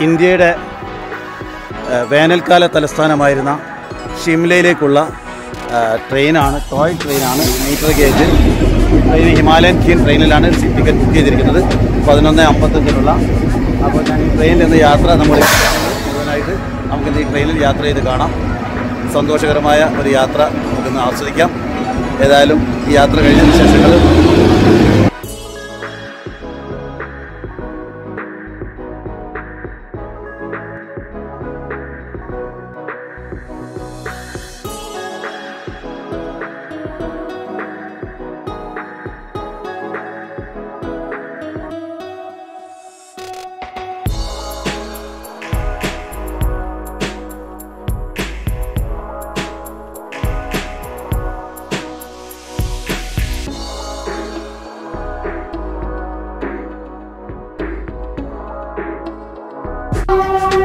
ഇന്ത്യയുടെ വേനൽക്കാല തലസ്ഥാനമായിരുന്ന ഷിംലയിലേക്കുള്ള ട്രെയിനാണ്, ടോയ് ട്രെയിനാണ്, മീറ്റർ ഗേജ്. ഈ ട്രെയിൻ ഹിമാലയൻ ക്വീൻ ട്രെയിനിലാണ് ടിക്കറ്റ് ബുക്ക് ചെയ്തിരിക്കുന്നത് 11:55. അപ്പോൾ ഞാൻ ഈ ട്രെയിനിൽ നിന്ന് യാത്ര മുഴുവനായിട്ട് നമുക്കിന്ന് ഈ ട്രെയിനിൽ യാത്ര ചെയ്ത് കാണാം. സന്തോഷകരമായ ഒരു യാത്ര നമുക്കിന്ന് ആസ്വദിക്കാം. ഏതായാലും ഈ യാത്ര കഴിഞ്ഞ വിശേഷങ്ങൾ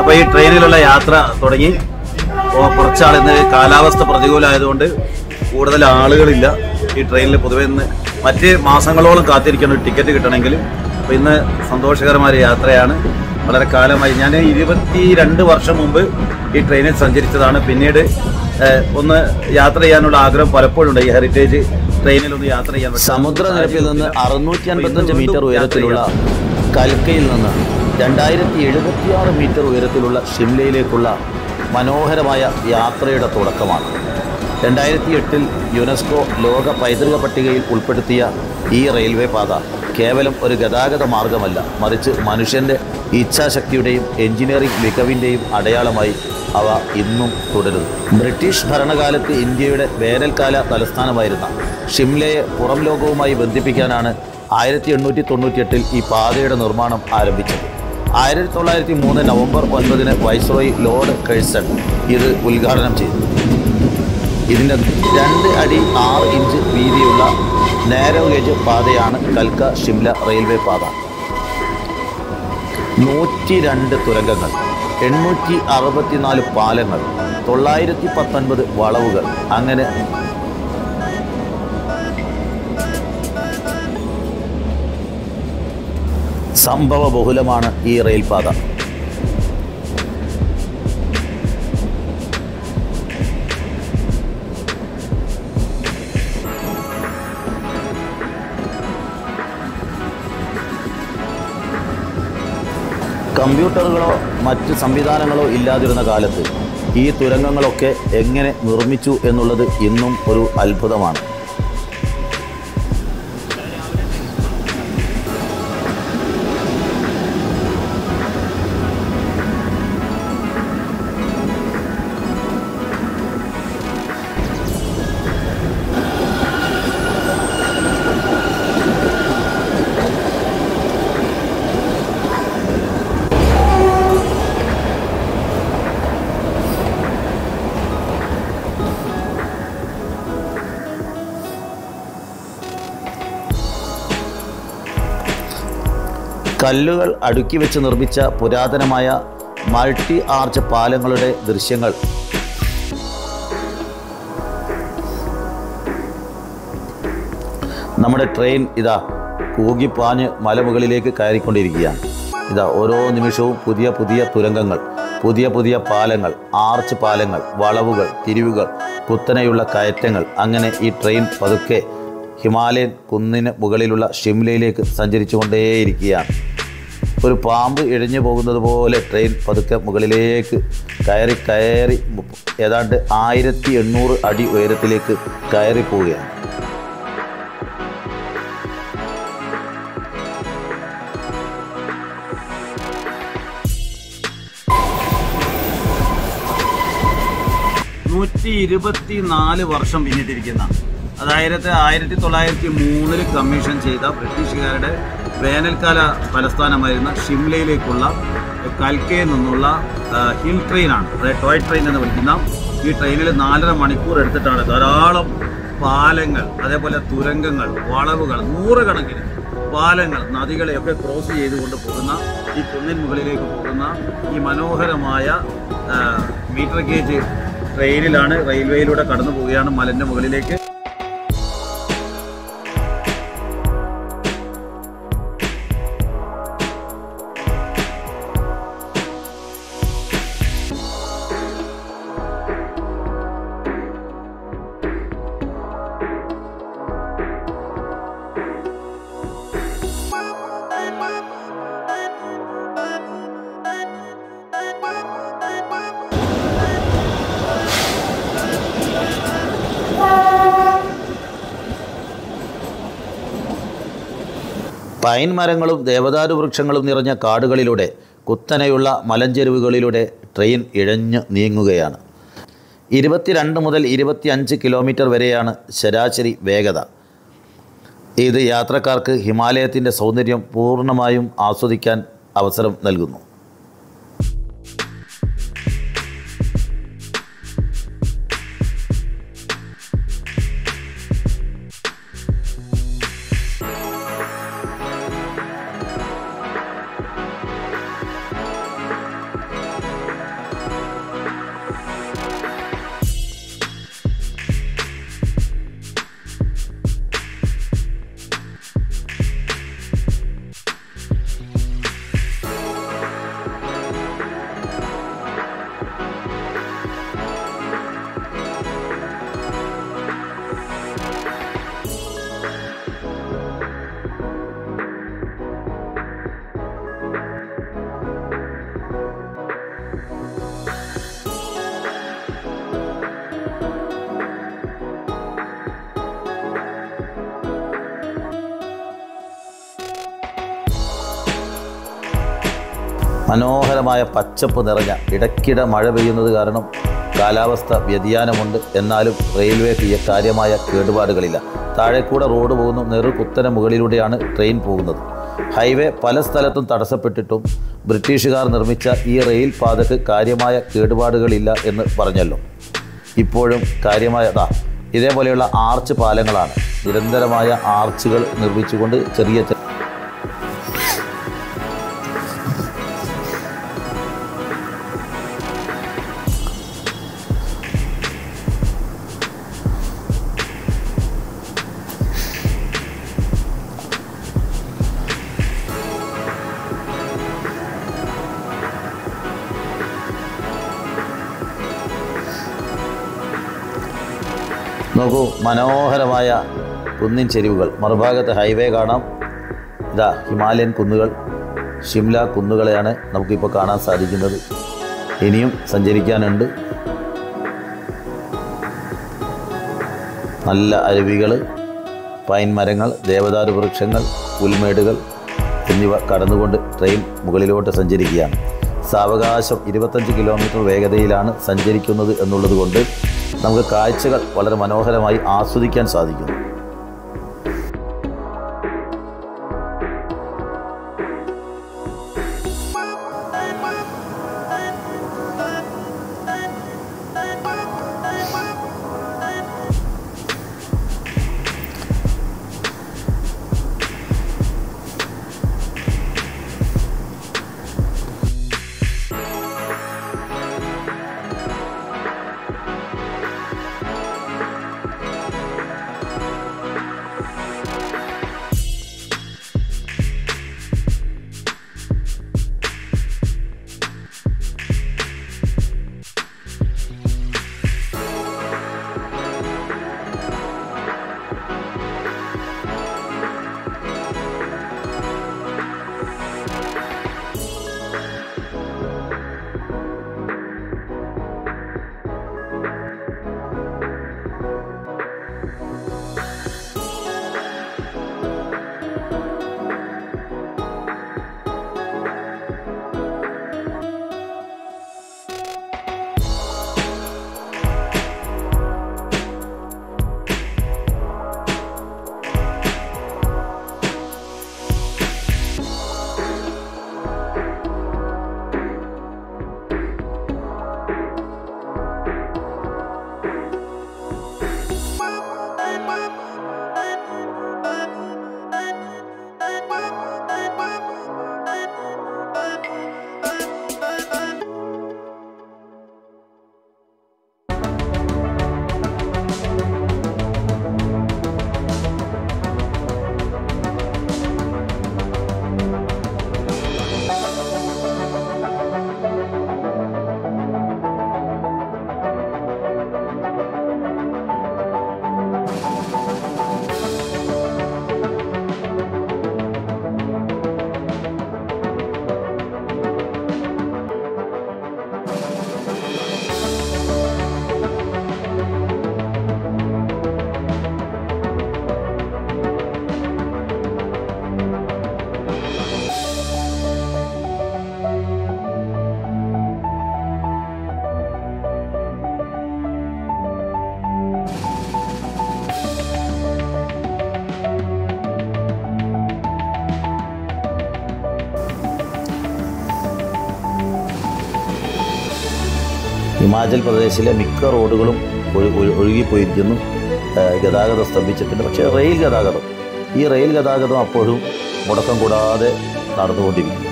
അപ്പോൾ ഈ ട്രെയിനിലുള്ള യാത്ര തുടങ്ങി. കുറച്ചാൾ ഇന്ന് കാലാവസ്ഥ പ്രതികൂലമായതുകൊണ്ട് കൂടുതൽ ആളുകളില്ല ഈ ട്രെയിനിൽ. പൊതുവെ ഇന്ന് മറ്റ് മാസങ്ങളോളം കാത്തിരിക്കുന്ന ഒരു ടിക്കറ്റ് കിട്ടണമെങ്കിൽ. അപ്പോൾ ഇന്ന് സന്തോഷകരമായ യാത്രയാണ്. വളരെ കാലമായി ഞാൻ 22 വർഷം മുമ്പ് ഈ ട്രെയിനിൽ സഞ്ചരിച്ചതാണ്. പിന്നീട് ഒന്ന് യാത്ര ചെയ്യാനുള്ള ആഗ്രഹം പലപ്പോഴും ഉണ്ട്. ഈ ഹെറിറ്റേജ് ട്രെയിനിലൊന്ന് യാത്ര ചെയ്യാൻ. സമുദ്രനിരപ്പിൽ നിന്ന് 655 മീറ്റർ ഉയരത്തിലുള്ള കൽക്കയിൽ നിന്ന് 2076 മീറ്റർ ഉയരത്തിലുള്ള ഷിംലയിലേക്കുള്ള മനോഹരമായ യാത്രയുടെ തുടക്കമാണ്. 2008 യുനെസ്കോ ലോക പൈതൃക പട്ടികയിൽ ഉൾപ്പെടുത്തിയ ഈ റെയിൽവേ പാത കേവലം ഒരു ഗതാഗത മാർഗമല്ല, മറിച്ച് മനുഷ്യൻ്റെ ഇച്ഛാശക്തിയുടെയും എഞ്ചിനീയറിംഗ് മികവിൻ്റെയും അടയാളമായി അവ ഇന്നും തുടരുന്നു. ബ്രിട്ടീഷ് ഭരണകാലത്ത് ഇന്ത്യയുടെ വേനൽക്കാല തലസ്ഥാനമായിരുന്ന ഷിംലയെ പുറം ലോകവുമായി ബന്ധിപ്പിക്കാനാണ് 1898 ഈ പാതയുടെ നിർമ്മാണം ആരംഭിച്ചത്. 1903 നവംബർ 9 വൈസ്രോയി ലോർഡ് കഴ്സൺ ഇത് ഉദ്ഘാടനം ചെയ്തു. ഇതിൻ്റെ 2 അടി 6 ഇഞ്ച് വീതിയുള്ള നാരോ ഗേജ് പാതയാണ് കൽക്ക ഷിംല റെയിൽവേ പാത. 102 തുരങ്കങ്ങൾ, 864 പാലങ്ങൾ, 919 വളവുകൾ, അങ്ങനെ സംഭവ ബഹുലമാണ് ഈ റെയിൽപാത. കമ്പ്യൂട്ടറുകളോ മറ്റ് സംവിധാനങ്ങളോ ഇല്ലാതിരുന്ന കാലത്ത് ഈ തുരങ്കങ്ങളൊക്കെ എങ്ങനെ നിർമ്മിച്ചു എന്നുള്ളത് ഇന്നും ഒരു അത്ഭുതമാണ്. കല്ലുകൾ അടുക്കി വെച്ച് നിർമ്മിച്ച പുരാതനമായ മൾട്ടി ആർച്ച് പാലങ്ങളുടെ ദൃശ്യങ്ങൾ നമ്മുടെ ട്രെയിൻ ഇതാ കൂകിപ്പാഞ്ഞ് മലമുകളിലേക്ക് കയറിക്കൊണ്ടിരിക്കുകയാണ്. ഇതാ ഓരോ നിമിഷവും പുതിയ പുതിയ തുരങ്കങ്ങൾ, പുതിയ പുതിയ പാലങ്ങൾ, ആർച്ച് പാലങ്ങൾ, വളവുകൾ, തിരിവുകൾ, കുത്തനെയുള്ള കയറ്റങ്ങൾ. അങ്ങനെ ഈ ട്രെയിൻ പതുക്കെ ഹിമാലയൻ കുന്നിന് മുകളിലുള്ള ഷിംലയിലേക്ക് സഞ്ചരിച്ചുകൊണ്ടേയിരിക്കുകയാണ്. ഒരു പാമ്പ് ഇഴഞ്ഞു പോകുന്നത് പോലെ ട്രെയിൻ പതുക്കെ മുകളിലേക്ക് കയറി ഏതാണ്ട് 1800 അടി ഉയരത്തിലേക്ക് കയറിപ്പോവുകയാണ്. വർഷം പിന്നിട്ടിരിക്കുന്ന, അതായത് 1903 കമ്മീഷൻ ചെയ്ത ബ്രിട്ടീഷുകാരുടെ വേനൽക്കാല തലസ്ഥാനമായിരുന്ന ഷിംലയിലേക്കുള്ള കൽക്കയിൽ നിന്നുള്ള ഹിൽ ട്രെയിനാണ്, ടോയ് ട്രെയിൻ എന്ന് വിളിക്കുന്ന ഈ ട്രെയിനിൽ 4.5 മണിക്കൂർ എടുത്തിട്ടാണ് ധാരാളം പാലങ്ങൾ, അതേപോലെ തുരങ്കങ്ങൾ, വളവുകൾ, 100 കണക്കിന് പാലങ്ങൾ, നദികളെയൊക്കെ ക്രോസ് ചെയ്തുകൊണ്ട് പോകുന്ന ഈ കുന്നിൻ മുകളിലേക്ക് പോകുന്ന ഈ മനോഹരമായ മീറ്റർ ഗേജ് ട്രെയിനിലാണ്, റെയിൽവേയിലൂടെ കടന്നു പോവുകയാണ് മലൻ്റെ മുകളിലേക്ക്. പൈൻ മരങ്ങളും ദേവദാരു വൃക്ഷങ്ങളും നിറഞ്ഞ കാടുകളിലൂടെ കുത്തനെയുള്ള മലഞ്ചെരുവുകളിലൂടെ ട്രെയിൻ ഇഴഞ്ഞു നീങ്ങുകയാണ്. 22 മുതൽ 25 കിലോമീറ്റർ വരെയാണ് ശരാശരി വേഗത. ഇത് യാത്രക്കാർക്ക് ഹിമാലയത്തിൻ്റെ സൗന്ദര്യം പൂർണ്ണമായും ആസ്വദിക്കാൻ അവസരം നൽകുന്നു. മനോഹരമായ പച്ചപ്പ് നിറഞ്ഞ, ഇടയ്ക്കിടെ മഴ പെയ്യുന്നത് കാരണം കാലാവസ്ഥ വ്യതിയാനമുണ്ട്. എന്നാലും റെയിൽവേക്ക് കാര്യമായ കേടുപാടുകളില്ല. താഴെക്കൂടെ റോഡ് പോകുന്നു. നെറുകുത്തനെ മുകളിലൂടെയാണ് ട്രെയിൻ പോകുന്നത്. ഹൈവേ പല സ്ഥലത്തും തടസ്സപ്പെട്ടിട്ടും ബ്രിട്ടീഷുകാർ നിർമ്മിച്ച ഈ റെയിൽ പാതയ്ക്ക് കാര്യമായ കേടുപാടുകളില്ല എന്ന് പറഞ്ഞല്ലോ. ഇപ്പോഴും കാര്യമായ ഇതേപോലെയുള്ള ആർച്ച് പാലങ്ങളാണ്. നിരന്തരമായ ആർച്ചുകൾ നിർമ്മിച്ചുകൊണ്ട് ചെറിയ നോക്കൂ, മനോഹരമായ കുന്നിൻ ചെരിവുകൾ. മറുഭാഗത്ത് ഹൈവേ കാണാം. ഹിമാലയൻ കുന്നുകൾ, ഷിംല കുന്നുകളെയാണ് നമുക്കിപ്പോൾ കാണാൻ സാധിക്കുന്നത്. ഇനിയും സഞ്ചരിക്കാനുണ്ട്. നല്ല അരുവികൾ, പൈൻ മരങ്ങൾ, ദേവദാരു വൃക്ഷങ്ങൾ, പുൽമേടുകൾ എന്നിവ കടന്നുകൊണ്ട് ട്രെയിൻ മുകളിലോട്ട് സഞ്ചരിക്കുകയാണ്. സാവകാശം 25 കിലോമീറ്റർ വേഗതയിലാണ് സഞ്ചരിക്കുന്നത് എന്നുള്ളത് കൊണ്ട് നമുക്ക് കാഴ്ചകൾ വളരെ മനോഹരമായി ആസ്വദിക്കാൻ സാധിക്കുന്നു. ഹിമാചൽ പ്രദേശിലെ മിക്ക റോഡുകളും ഒഴുകിപ്പോയിരിക്കുന്നു. ഗതാഗതം സ്തംഭിച്ചിട്ടുണ്ട്. പക്ഷേ ഈ റെയിൽ ഗതാഗതം അപ്പോഴും മുടക്കം കൂടാതെ നടന്നുകൊണ്ടിരിക്കുന്നു.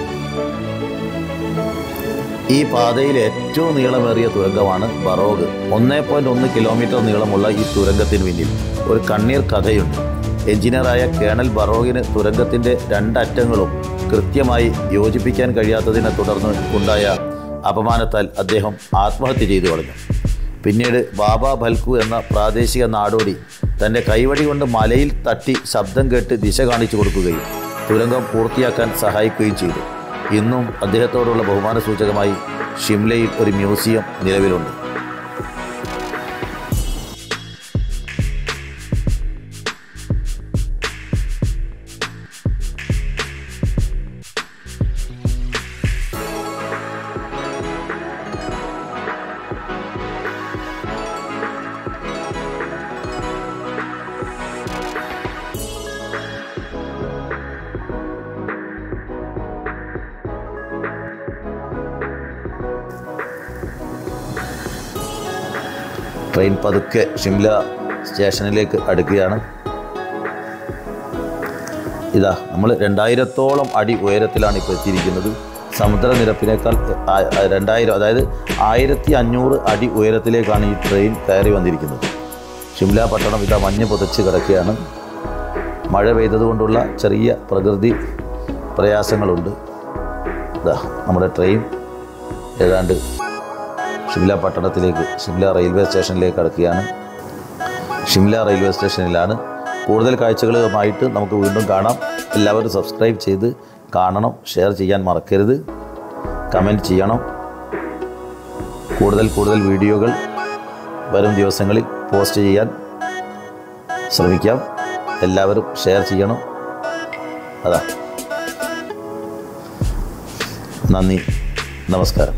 ഈ പാതയിലെ ഏറ്റവും നീളമേറിയ തുരങ്കമാണ് ബറോഗ്. 1.1 കിലോമീറ്റർ നീളമുള്ള ഈ തുരങ്കത്തിന് പിന്നിൽ ഒരു കണ്ണീർ കഥയുണ്ട്. എഞ്ചിനീയറായ കേണൽ ബറോഗിന് തുരങ്കത്തിൻ്റെ രണ്ടറ്റങ്ങളും കൃത്യമായി യോജിപ്പിക്കാൻ കഴിയാത്തതിനെ തുടർന്ന് ഉണ്ടായ അപമാനത്താൽ അദ്ദേഹം ആത്മഹത്യ ചെയ്തു കളഞ്ഞു. പിന്നീട് ബാബ ഭൽക്കു എന്ന പ്രാദേശിക നാടോടി തൻ്റെ കൈവടി കൊണ്ട് മലയിൽ തട്ടി ശബ്ദം കേട്ട് ദിശ കാണിച്ചു കൊടുക്കുകയും തുരങ്കം പൂർത്തിയാക്കാൻ സഹായിക്കുകയും ചെയ്തു. ഇന്നും അദ്ദേഹത്തോടുള്ള ബഹുമാന സൂചകമായി ഷിംലയിൽ ഒരു മ്യൂസിയം നിലവിലുണ്ട്. ട്രെയിൻ പതുക്കെ ഷിംല സ്റ്റേഷനിലേക്ക് അടുക്കുകയാണ്. ഇതാ നമ്മൾ 2000-ഓളം അടി ഉയരത്തിലാണ് ഇപ്പോൾ എത്തിയിരിക്കുന്നത്. സമുദ്രനിരപ്പിനേക്കാൾ 2000, അതായത് 1500 അടി ഉയരത്തിലേക്കാണ് ഈ ട്രെയിൻ കയറി വന്നിരിക്കുന്നത്. ഷിംല പട്ടണം ഇതാ മഞ്ഞ് പുതച്ച് കിടക്കുകയാണ്. മഴ പെയ്തതുകൊണ്ടുള്ള ചെറിയ പ്രകൃതി പ്രയാസങ്ങളുണ്ട്. ഇതാ നമ്മുടെ ട്രെയിൻ ഏതാണ്ട് ഷിംല പട്ടണത്തിലേക്ക്, ഷിംല റെയിൽവേ സ്റ്റേഷനിലേക്ക് അടുക്കുകയാണ്. ഷിംല റെയിൽവേ സ്റ്റേഷനിലാണ്. കൂടുതൽ കാഴ്ചകളുമായിട്ട് നമുക്ക് വീണ്ടും കാണാം. എല്ലാവരും സബ്സ്ക്രൈബ് ചെയ്ത് കാണണം, ഷെയർ ചെയ്യാൻ മറക്കരുത്, കമൻറ്റ് ചെയ്യണം. കൂടുതൽ വീഡിയോകൾ വരും ദിവസങ്ങളിൽ പോസ്റ്റ് ചെയ്യാൻ ശ്രമിക്കാം. എല്ലാവരും ഷെയർ ചെയ്യണം. നന്ദി, നമസ്കാരം.